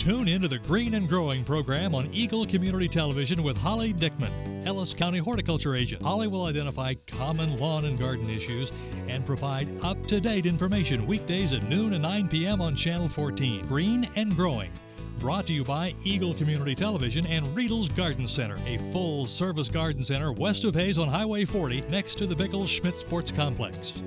Tune into the Green and Growing program on Eagle Community Television with Holly Dickman, Ellis County Horticulture Agent. Holly will identify common lawn and garden issues and provide up-to-date information weekdays at noon and 9 p.m. on Channel 14. Green and Growing. Brought to you by Eagle Community Television and Riedel's Garden Center, a full-service garden center west of Hayes on Highway 40 next to the Bickle-Schmidt Sports Complex.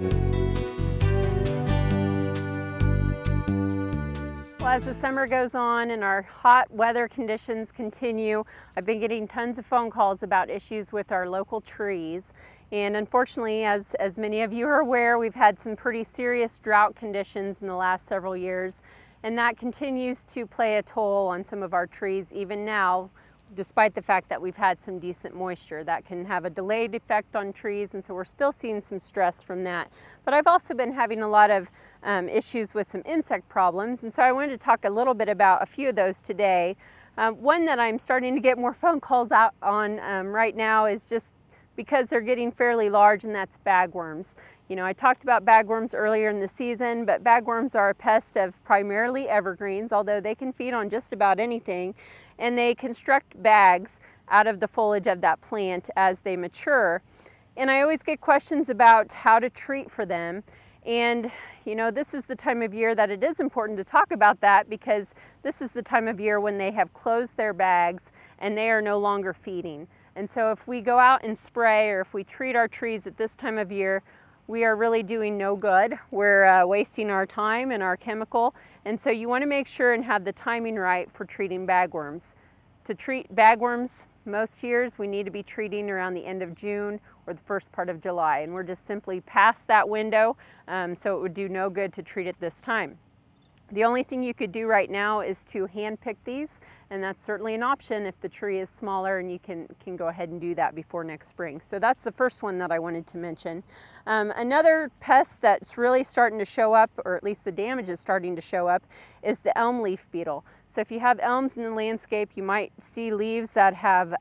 Well, as the summer goes on and our hot weather conditions continue, I've been getting tons of phone calls about issues with our local trees. And unfortunately, as many of you are aware, we've had some pretty serious drought conditions in the last several years. And that continues to play a toll on some of our trees even now, despite the fact that we've had some decent moisture. That can have a delayed effect on trees, and so we're still seeing some stress from that. But I've also been having a lot of issues with some insect problems, and so I wanted to talk a little bit about a few of those today. One that I'm starting to get more phone calls out on right now is just because they're getting fairly large, and that's bagworms. You know, I talked about bagworms earlier in the season, but bagworms are a pest of primarily evergreens, although they can feed on just about anything, and they construct bags out of the foliage of that plant as they mature. And I always get questions about how to treat for them. And you know, this is the time of year that it is important to talk about that, because this is the time of year when they have closed their bags and they are no longer feeding. And so if we go out and spray, or if we treat our trees at this time of year, we are really doing no good. We're wasting our time and our chemical. And so you want to make sure and have the timing right for treating bagworms. To treat bagworms, most years we need to be treating around the end of June or the first part of July. And we're just simply past that window, so it would do no good to treat it this time. The only thing you could do right now is to hand pick these, and that's certainly an option if the tree is smaller, and you can go ahead and do that before next spring. So that's the first one that I wanted to mention. Another pest that's really starting to show up, or at least the damage is starting to show up, is the elm leaf beetle. So if you have elms in the landscape, you might see leaves that have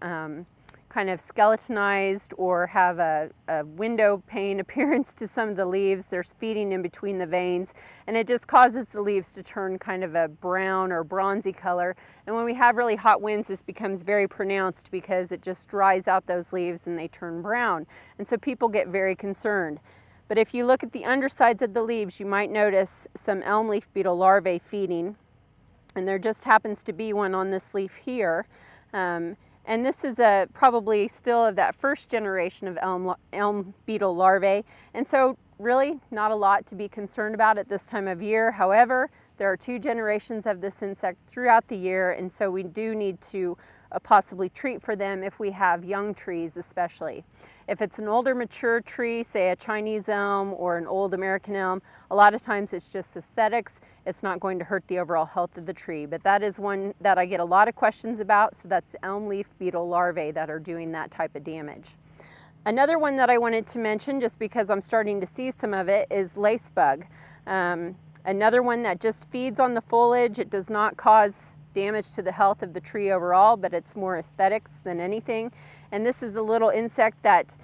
kind of skeletonized or have a window pane appearance to some of the leaves. There's feeding in between the veins, and it just causes the leaves to turn kind of a brown or bronzy color. And when we have really hot winds, this becomes very pronounced because it just dries out those leaves and they turn brown. And so people get very concerned. But if you look at the undersides of the leaves, you might notice some elm leaf beetle larvae feeding. And there just happens to be one on this leaf here. And this is probably still of that first generation of elm beetle larvae. And so really not a lot to be concerned about at this time of year. However, there are 2 generations of this insect throughout the year, and so we do need to possibly treat for them if we have young trees especially. If it's an older mature tree, say a Chinese elm or an old American elm, a lot of times it's just aesthetics. It's not going to hurt the overall health of the tree, but that is one that I get a lot of questions about. So that's the elm leaf beetle larvae that are doing that type of damage. Another one that I wanted to mention, just because I'm starting to see some of it, is lacebug. Another one that just feeds on the foliage. It does not cause damage to the health of the tree overall, but it's more aesthetics than anything. And this is the little insect that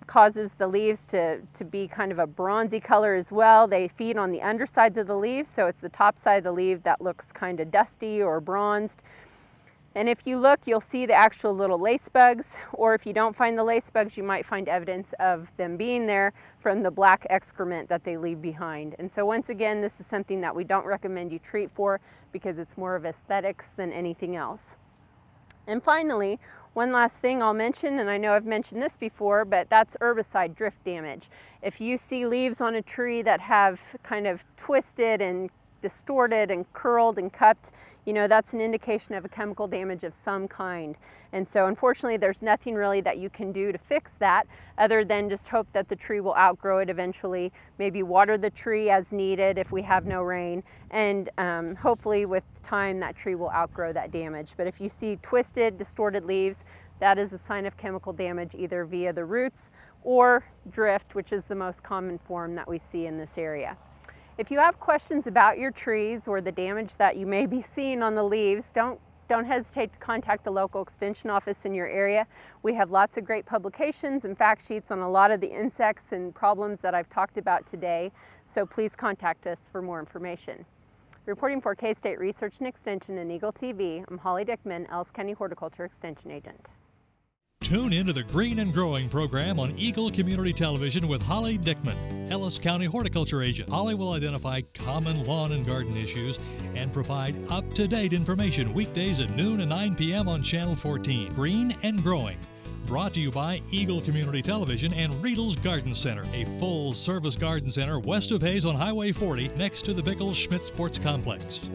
causes the leaves to be kind of a bronzy color as well. They feed on the undersides of the leaves, so it's the top side of the leaf that looks kind of dusty or bronzed. And if you look, you'll see the actual little lacebugs, or if you don't find the lacebugs, you might find evidence of them being there from the black excrement that they leave behind. And so once again, this is something that we don't recommend you treat for, because it's more of aesthetics than anything else. And finally, one last thing I'll mention, and I know I've mentioned this before, but that's herbicide drift damage. If you see leaves on a tree that have kind of twisted and distorted and curled and cupped, you know, that's an indication of a chemical damage of some kind. And so unfortunately, there's nothing really that you can do to fix that other than just hope that the tree will outgrow it eventually, maybe water the tree as needed if we have no rain, and hopefully with time that tree will outgrow that damage. But if you see twisted, distorted leaves, that is a sign of chemical damage either via the roots or drift, which is the most common form that we see in this area. If you have questions about your trees or the damage that you may be seeing on the leaves, don't hesitate to contact the local extension office in your area. We have lots of great publications and fact sheets on a lot of the insects and problems that I've talked about today, so please contact us for more information. Reporting for K-State Research and Extension and Eagle TV, I'm Holly Dickman, Ellis County Horticulture Extension Agent. Tune into the Green and Growing program on Eagle Community Television with Holly Dickman, Ellis County Horticulture Agent. Holly will identify common lawn and garden issues and provide up-to-date information weekdays at noon and 9 p.m. on Channel 14. Green and Growing. Brought to you by Eagle Community Television and Riedel's Garden Center, a full-service garden center west of Hayes on Highway 40 next to the Bickles Schmidt Sports Complex.